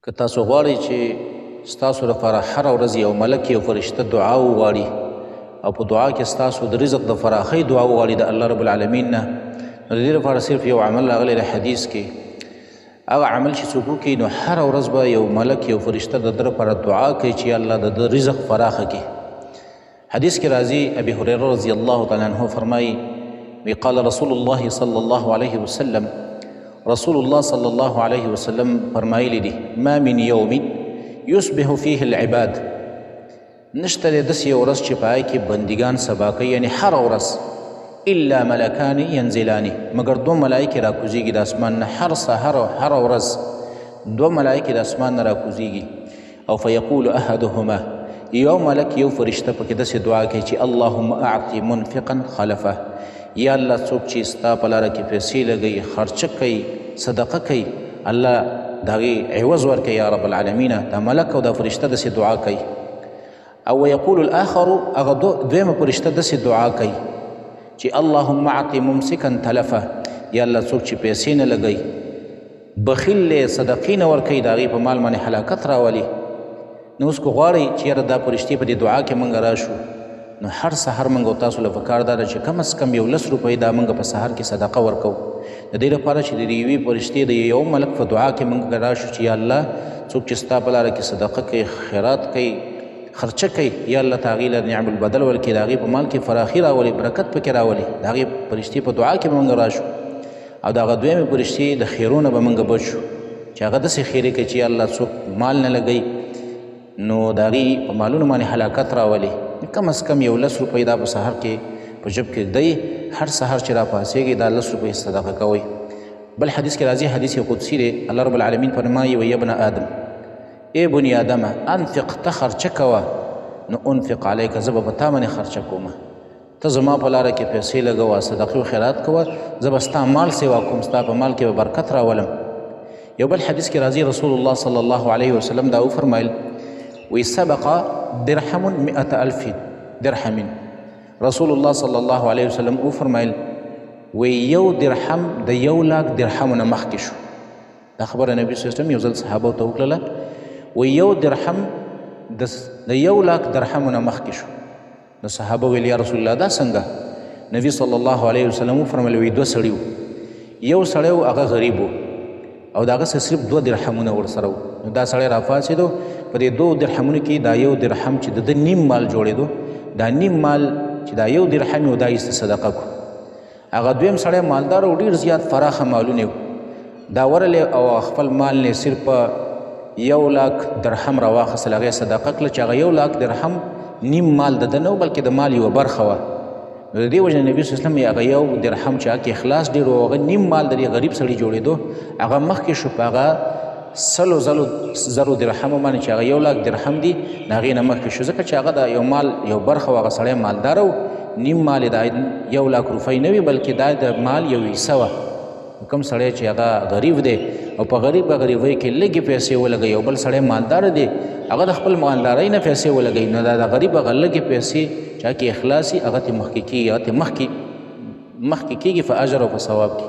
که تاسو غواړئ چې ستاسو لپاره هره ورځ یو ملک یو فرشته دعا وغواړي او په دعا کې ستاسو د رزق د فراخۍ دعا وغواړي د الله رب العالمین نه، نو د دې لپاره صرف یو عمل راغلی د حدیث کې. هغه عمل چې څوک وکړي نو هره ورځ به یو ملک یو فرشته د ده لپاره دعا کوي چې الله د ده رزق فراخه کړي. حدیث کې راځي ابي هريره رضی الله تعالی عنه فرمایي وی قال رسول الله صلی الله علیه وسلم، رسول الله صلی الله علیه وسلم فرمایلی دي ما من یوم یصبح فیه العباد، نشته دی داسې یو ورځ چې په هغې کې بندګان سبا کوي، یعنی هره ورځ الا ملکان ینزلان، مګر دو ملایکې راکوزیږي د اسمان نه هر سهار او هره ورځ دو ملایکې د اسمان نه راکوزیږي. او فیقول احدهما، یو ملک یو فرشته پکې داسې دعا کوي چې اللهم اعطي منفقا خلفه، یا الله څوک چې ستا په لاره کې پیسې لګوي، خرچه کوي، صدقه کوي، الله د هغې عوض ورکوي یا رب العالمین. دا ملک او دا فرشته داسې دعا کوي. او ویقول الاخر، هغه دویمه فرشته داسې دعا کوي چې اللهم اعطي ممسکا تلفه، یا الله څوک چې پیسې نه لګوي، بخیل دی، صدقې نه ورکوي، د هغې په مال باندې هلاکت راولي. نو اوس که غواړئ چې یاره دا فرشتې په دې دعا کې موږ راشو، نو هر سحر موږ او تاسو له پکار دا ده چې کم از کم یو 10 روپۍ دا موږ په سحر کې صدقه ورکوو، د دې لپاره چې د یوې فرشتې د یو ملک په دعا کې موږ راشو چې یا الله څوک چې ستا په لاره کې صدقه کوي، خیرات کوي، خرچه کوي، یا الله ته هغې له نعم البدل ورکړي، د هغې په مال کې فراخي راولي، برکت پکې راولي. د هغې فرشتې په دعا کې به موږ راشو او د هغه دویمې فرشتې د خیرونه به موږ بچ شو چې هغه داسې خیرې کوي چې یا الله څوک مال نه لګوي نو د هغې په مالونو باندې هلاکت راولي. کم از کم یو 10 روپۍ دا په سحر کې په جب کې دی، هر سحر چې راپاڅېږي دا 10 روپۍ صدقه کوئ. بل حدیث کې راځي، حدیث قدسي دی، الله رب العالمین فرمایي وی ابن آدم، ای بني آدمه انفق، ته خرچه کوه، نو انفق علیک، زه به په تا باندې خرچه کومه. ته زما په لاره کې پیسې لګوه، صدقې و خیرات کوه، زه به ستا مال سیوا کوم، ستا په مال کې به برکت راولم. یو بل حدیث کې راځي، رسول الله صلی الله علیه وسلم دا وفرمایل وی سبق درهم 100,000 درهم، رسول الله صلی الله علیه وسلم وفرمایل وی یو درهم د 1,00,000 درهمونه مخکې شو. دا خبره نبي صلی الله علیه وسلم یو ځل صحابو ته وکړله، وی یو درهم د 1,00,000 درهمونه مخکې شو. نو صحابه ویل یا رسول الله دا څنګه؟ نبي صلی الله علیه وسلم وفرمایل وی 2 سړي وو، یو سړی و هغه غریب و او د هغه صرف 2 درهمونه ورسره وو. نو دا سړی راپاڅېدو، په دې 2 درهمونو کې دا یو درهم چې د ده نیم مال جوړېدو، دا نیم مال چې دا یو درهم و دا ایسته صدقه کو. هغه دویم سړی مالدار او ډېر زیات فراخه مالونه و، دا ورلی او خپل مال نه صرف 1,00,000 درهم راواخیستل، هغې صدقه کړله چې هغه 1,00,000 درهم نیم مال د ده نه و بلکې د مال یوه برخه وه. نو د دې وجه نبي صلی الله علیه وسلم هغه یو درهم چې هغه کې اخلاص ډېر و، هغه نیم مال د دې غریب سړي جوړېدو، هغه مخکې شو په هغه 100,000 درهم باندې چې هغه 1,00,000 درهم دي، د هغې نه مخکې شو، ځکه چې هغه د یو مال یو برخه و، هغه سړی مالداره و، نیم مال یې د 1,00,000 روپۍ نه وي بلکې دا د مال یو حصه وه. کوم سړی چې هغه غریب دی او په غریبۍ کې لږې پیسې ولګوي، او بل سړی مالدار دی هغه د خپل مالدارۍ نه پیسې ولګوي، نو دا د غریب هغه لږې پیسې چې هغه کې اخلاص وي هغه ترې مخکې کېږي، هغه ترې مخکې کېږي په اجر او په ثواب کې.